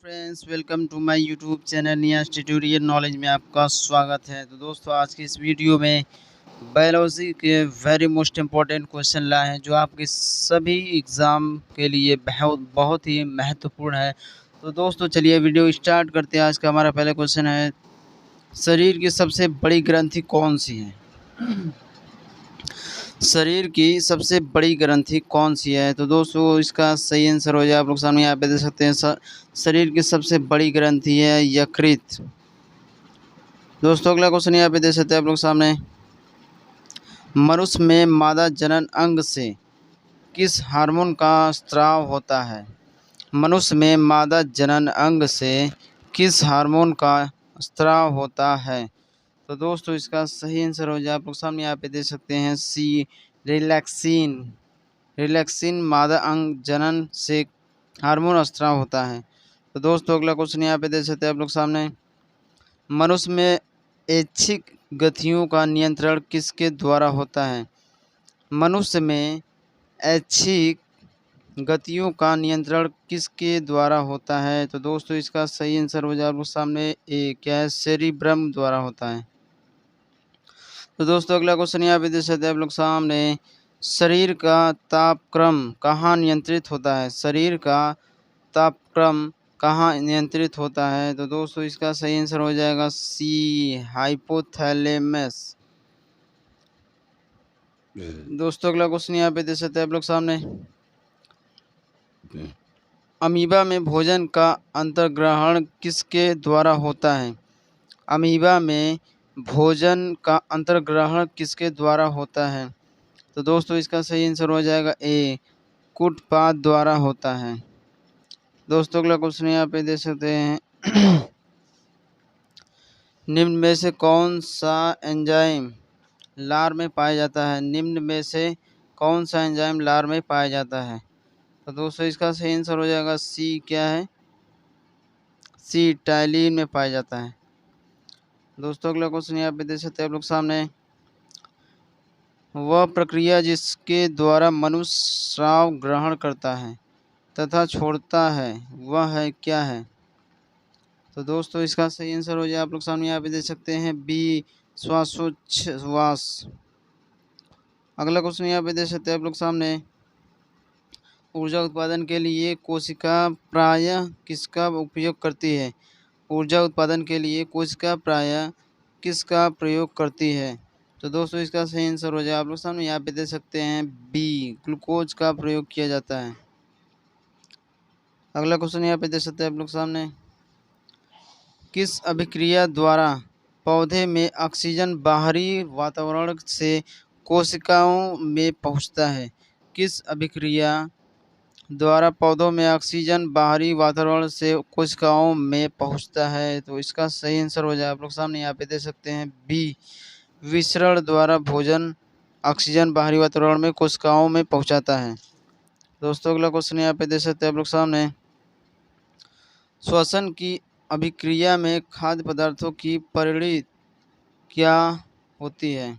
Friends, welcome to my YouTube channel Niyaz tutorial knowledge में आपका स्वागत है। तो दोस्तों, आज की इस वीडियो में बायोलॉजी के वेरी मोस्ट इम्पॉर्टेंट क्वेश्चन लाए हैं जो आपके सभी एग्ज़ाम के लिए बहुत ही महत्वपूर्ण है। तो दोस्तों, चलिए वीडियो स्टार्ट करते हैं। आज का हमारा पहला क्वेश्चन है, शरीर की सबसे बड़ी ग्रंथि कौन सी है? शरीर की सबसे बड़ी ग्रंथि कौन सी है? तो दोस्तों, इसका सही आंसर हो जाए आप लोग सामने यहाँ पे देख सकते हैं। शरीर की सबसे बड़ी ग्रंथि है यकृत। दोस्तों, अगला क्वेश्चन यहाँ पे देख सकते हैं आप लोग सामने, मनुष्य में मादा जनन अंग से किस हार्मोन का स्राव होता है? मनुष्य में मादा जनन अंग से किस हार्मोन का स्राव होता है? तो दोस्तों, इसका सही आंसर हो जाए आप लोग सामने यहाँ पे देख सकते हैं, सी रिलैक्सिन। रिलैक्सिन मादा अंग जनन से हार्मोन स्राव होता है। तो दोस्तों, अगला क्वेश्चन यहाँ पे देख सकते हैं आप लोग सामने, मनुष्य में ऐच्छिक गतियों का नियंत्रण किसके द्वारा होता है? मनुष्य में ऐच्छिक गतियों का नियंत्रण किसके द्वारा होता है? तो दोस्तों, इसका सही आंसर हो जाए आप लोग सामने, ए क्या है, सेरिब्रम द्वारा होता है। तो दोस्तों, अगला क्वेश्चन यहाँ पे देख सकते हैं आप लोग सामने, शरीर का तापक्रम कहाँ नियंत्रित होता है? शरीर का तापक्रम कहाँ नियंत्रित होता है? तो दोस्तों, इसका सही आंसर हो जाएगा सी हाइपोथैलेमस। दोस्तों, अगला क्वेश्चन यहाँ पे देख सकते हैं आप लोग सामने, अमीबा में भोजन का अंतर्ग्रहण किसके द्वारा होता है? अमीबा में भोजन का अंतर्ग्रहण किसके द्वारा होता है? तो दोस्तों, इसका सही आंसर हो जाएगा ए कूटपाद द्वारा होता है। दोस्तों, अगला क्वेश्चन यहाँ पे देख सकते हैं, निम्न में से कौन सा एंजाइम लार में पाया जाता है? निम्न में से कौन सा एंजाइम लार में पाया जाता है? तो दोस्तों, इसका सही आंसर हो जाएगा सी क्या है, सी टाइलिन में पाया जाता है। दोस्तों, अगला क्वेश्चन यहाँ पे देख सकते हैं आप लोग सामने, वह प्रक्रिया जिसके द्वारा मनुष्य श्राव ग्रहण करता है तथा छोड़ता है वह है क्या है? तो दोस्तों, इसका सही आंसर हो जाए आप लोग सामने यहाँ पे देख सकते हैं, बी श्वासोच्छ्वास। अगला क्वेश्चन यहाँ पे देख सकते हैं आप लोग सामने, ऊर्जा उत्पादन के लिए कोशिका प्रायः किसका उपयोग करती है? ऊर्जा उत्पादन के लिए कोशिका प्रायः किसका प्रयोग करती है? तो दोस्तों, इसका सही आंसर हो जाए आप लोग सामने यहाँ पे देख सकते हैं, बी ग्लूकोज का प्रयोग किया जाता है। अगला क्वेश्चन यहाँ पे देख सकते हैं आप लोग सामने, किस अभिक्रिया द्वारा पौधे में ऑक्सीजन बाहरी वातावरण से कोशिकाओं में पहुँचता है? किस अभिक्रिया द्वारा पौधों में ऑक्सीजन बाहरी वातावरण से कोशिकाओं में पहुँचता है? तो इसका सही आंसर हो जाए आप लोग सामने यहाँ पे देख सकते हैं, बी विसरण द्वारा भोजन ऑक्सीजन बाहरी वातावरण में कोशिकाओं में पहुँचाता है। दोस्तों, अगला क्वेश्चन यहाँ पे देख सकते हैं आप लोग सामने, श्वसन की अभिक्रिया में खाद्य पदार्थों की परिणति क्या होती है?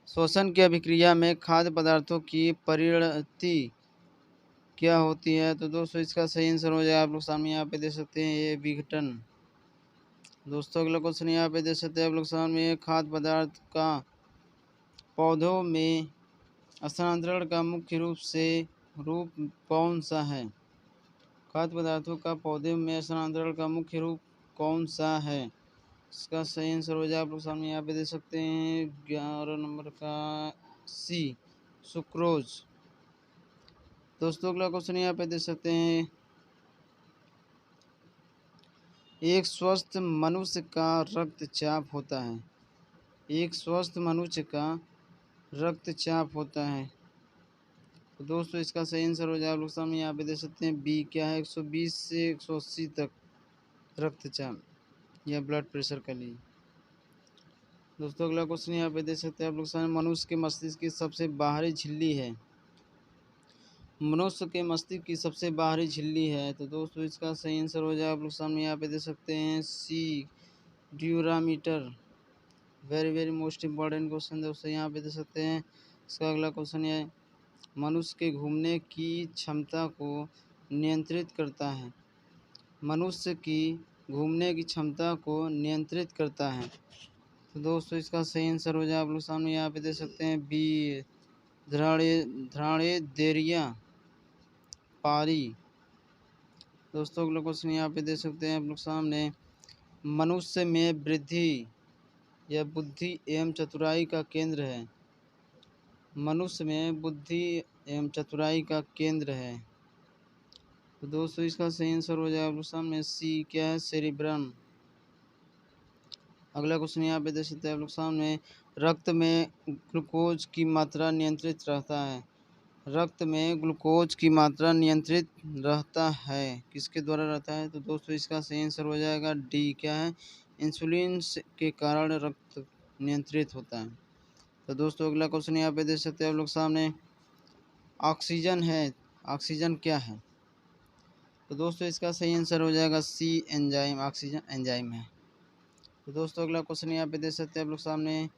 श्वसन की अभिक्रिया में खाद्य पदार्थों की परिणति क्या होती है? तो दोस्तों, इसका सही आंसर हो जाए आप लोग सामने यहाँ पे देख सकते हैं, ये विघटन। दोस्तों, अगला क्वेश्चन यहाँ पे देख सकते हैं आप लोग सामने, खाद्य पदार्थ का पौधों में स्थानांतरण का मुख्य रूप कौन सा है? खाद्य पदार्थों का पौधे में स्थानांतरण का मुख्य रूप कौन सा है? इसका सही आंसर हो जाए आप लोग सामने यहाँ पे देख सकते हैं, 11 नंबर का सी सुक्रोज। दोस्तों, अगला क्वेश्चन यहाँ पे देख सकते हैं, एक स्वस्थ मनुष्य का रक्तचाप होता है। एक स्वस्थ मनुष्य का रक्तचाप होता है। तो दोस्तों, इसका सही आंसर हो जाए आप लोग सामने यहाँ पे देख सकते हैं, बी क्या है, 120 से 180 तक रक्तचाप या ब्लड प्रेशर के लिए। दोस्तों, अगला क्वेश्चन यहाँ पे देख सकते हैं आप लोग सामने, मनुष्य के मस्तिष्क की सबसे बाहरी झिल्ली है। मनुष्य के मस्तिष्क की सबसे बाहरी झिल्ली है। तो दोस्तों, इसका सही आंसर हो जाए आप लोग सामने यहाँ पे देख सकते हैं, see durometer. Very most important question दोस्तों यहाँ पे देख सकते हैं। इसका अगला क्वेश्चन है, मनुष्य के घूमने की क्षमता को नियंत्रित करता है मनुष्य की घूमने की क्षमता को नियंत्रित करता है। तो दोस्तों इसका सही आंसर हो जाए आप लोग सामने यहाँ पे दे सकते हैं बी ध्राड़ेदेरिया पारी। दोस्तों अगला क्वेश्चन यहाँ पे दे सकते हैं आप लोग सामने, मनुष्य में वृद्धि यह बुद्धि एवं चतुराई का केंद्र है। मनुष्य में बुद्धि एवं चतुराई का केंद्र है। तो दोस्तों इसका सही आंसर हो जाए आप लोग सामने सी क्या है, सेरिब्रम। अगला क्वेश्चन यहाँ पे देख सकते हैं आप लोग सामने, रक्त में ग्लूकोज की मात्रा नियंत्रित रहता है। रक्त में ग्लूकोज की मात्रा नियंत्रित रहता है, किसके द्वारा रहता है? तो दोस्तों इसका सही आंसर हो जाएगा डी क्या है, इंसुलिन के कारण रक्त नियंत्रित होता है। तो दोस्तों अगला क्वेश्चन यहाँ पे देख सकते हैं आप लोग सामने, ऑक्सीजन है, ऑक्सीजन क्या है? तो दोस्तों इसका सही आंसर हो जाएगा सी एंजाइम, ऑक्सीजन एंजाइम है। तो दोस्तों अगला क्वेश्चन यहाँ पे देख सकते हैं आप लोग सामने,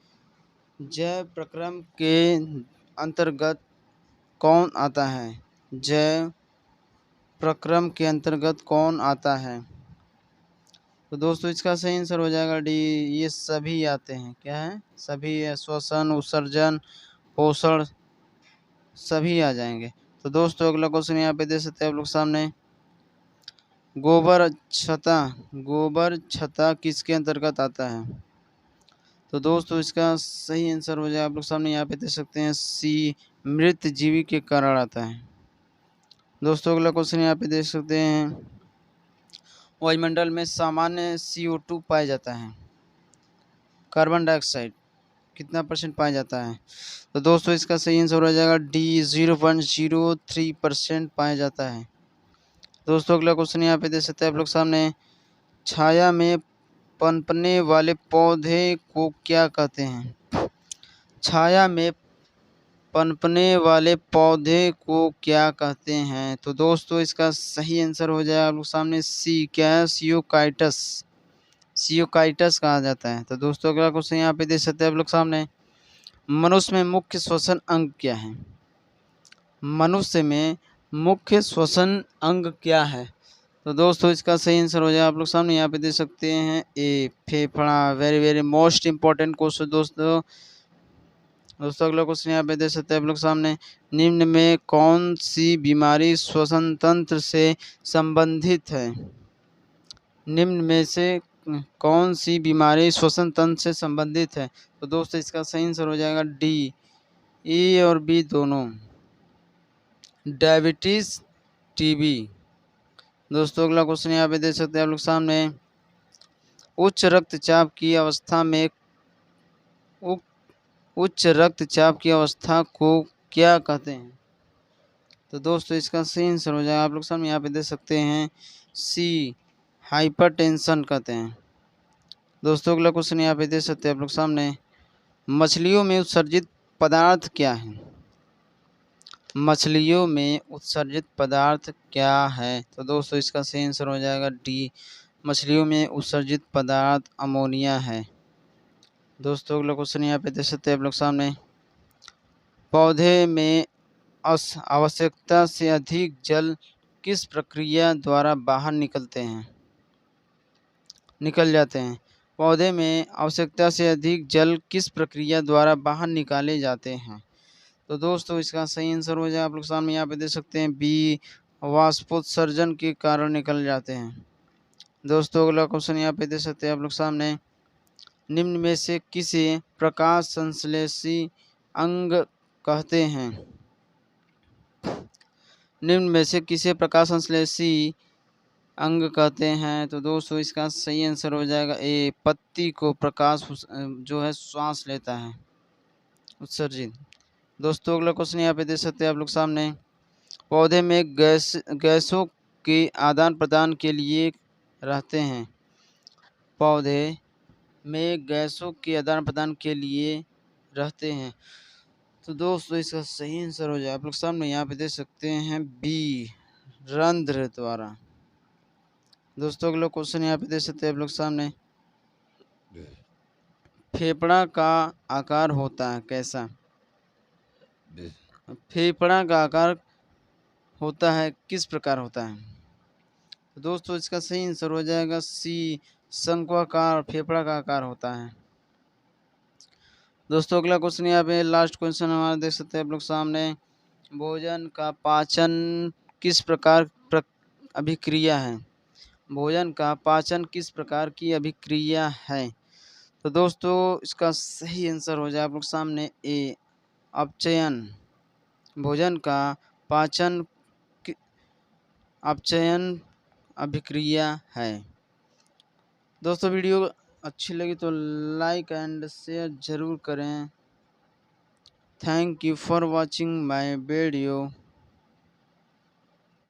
जैव प्रक्रम के अंतर्गत कौन आता है? जैव प्रक्रम के अंतर्गत कौन आता है? तो दोस्तों इसका सही आंसर हो जाएगा डी, ये सभी आते हैं। क्या है? सभी है, श्वसन, उत्सर्जन, पोषण सभी आ जाएंगे। तो दोस्तों अगला क्वेश्चन यहाँ पे दे सकते हैं आप लोग सामने, गोबर छत्ता किसके अंतर्गत आता है? तो दोस्तों इसका सही आंसर हो जाए आप लोग सामने यहाँ पे दे सकते हैं सी, मृत जीवी के कारण आता है। दोस्तों अगला क्वेश्चन यहाँ पे देख सकते हैं, वायुमंडल में सामान्य CO2 पाया जाता है, कार्बन डाइऑक्साइड कितना % पाया जाता है? तो दोस्तों इसका सही आंसर हो जाएगा डी, 0.03% पाया जाता है। दोस्तों अगला क्वेश्चन यहाँ पे देख सकते हैं आप लोग सामने, छाया में पनपने वाले पौधे को क्या कहते हैं? छाया में पनपने वाले पौधे को क्या कहते हैं? तो दोस्तों इसका सही आंसर हो जाए आप लोग सामने सी क्या है, सियोकाइटस, सियोकाइटस कहा जाता है। तो दोस्तों अगला क्वेश्चन यहाँ पे देख सकते हैं आप लोग सामने, मनुष्य में मुख्य श्वसन अंग क्या है? मनुष्य में मुख्य श्वसन अंग क्या है? तो दोस्तों इसका सही आंसर हो जाए आप लोग सामने यहाँ पे देख सकते हैं ए, फेफड़ा। Very very most important question दोस्तों। दोस्तों अगला क्वेश्चन यहाँ पे देख सकते हैं आप लोग सामने, निम्न में कौन सी बीमारी श्वसन तंत्र से संबंधित है? निम्न में से कौन सी बीमारी श्वसन तंत्र से संबंधित है? तो दोस्तों इसका सही आंसर हो जाएगा डी, ए और बी दोनों, डायबिटीज, टीबी। दोस्तों अगला क्वेश्चन यहाँ पे देख सकते हैं आप लोग सामने, उच्च रक्तचाप की अवस्था में उच्च रक्तचाप की अवस्था को क्या कहते हैं? तो दोस्तों इसका सही आंसर हो जाएगा आप लोग सामने यहाँ पे देख सकते हैं सी, हाइपरटेंशन कहते हैं। दोस्तों अगला क्वेश्चन यहाँ पे देख सकते हैं आप लोग सामने, मछलियों में उत्सर्जित पदार्थ क्या है? मछलियों में उत्सर्जित पदार्थ क्या है? तो दोस्तों इसका सही आंसर हो जाएगा डी, मछलियों में उत्सर्जित पदार्थ अमोनिया है। दोस्तों अगला क्वेश्चन यहाँ पे देख सकते हैं आप लोग सामने, पौधे में आवश्यकता से अधिक जल किस प्रक्रिया द्वारा बाहर निकल जाते हैं? पौधे में आवश्यकता से अधिक जल किस प्रक्रिया द्वारा बाहर निकाले जाते हैं? तो दोस्तों इसका सही आंसर हो जाए आप लोग सामने यहाँ पे देख सकते हैं बी, वाष्पोत्सर्जन के कारण निकल जाते हैं। दोस्तों अगला क्वेश्चन यहाँ पे देख सकते हैं आप लोग सामने, निम्न में से किसे प्रकाश संश्लेषी अंग कहते हैं? निम्न में से किसे प्रकाश संश्लेषी अंग कहते हैं? तो दोस्तों इसका सही आंसर हो जाएगा ए, पत्ती को प्रकाश जो है श्वास लेता है, उत्सर्जित। दोस्तों अगला क्वेश्चन यहाँ पे देख सकते हैं आप लोग सामने, पौधे में गैसों के आदान प्रदान के लिए रहते हैं, पौधे में गैसों के आदान प्रदान के लिए रहते हैं। तो दोस्तों इसका सही आंसर हो जाए आप लोग सामने यहाँ पे देख सकते हैं बी, रंध्र द्वारा। दोस्तों अगला क्वेश्चन यहाँ पे देख सकते हैं आप लोग सामने, फेफड़ा का आकार होता है कैसा? फेफड़ा का आकार होता है किस प्रकार होता है? तो दोस्तों इसका सही आंसर हो जाएगा सी, शंक्वाकार फेफड़ा का आकार होता है। दोस्तों अगला क्वेश्चन यहाँ पे लास्ट क्वेश्चन हमारा देख सकते हैं आप लोग सामने। भोजन का पाचन किस प्रकार अभिक्रिया है? भोजन का पाचन किस प्रकार की अभिक्रिया है? तो दोस्तों इसका सही आंसर हो जाए आप लोग सामने ए, अपचयन। भोजन का पाचन अपचयन अभिक्रिया है। दोस्तों वीडियो अच्छी लगी तो लाइक एंड शेयर ज़रूर करें। Thank you for watching my video.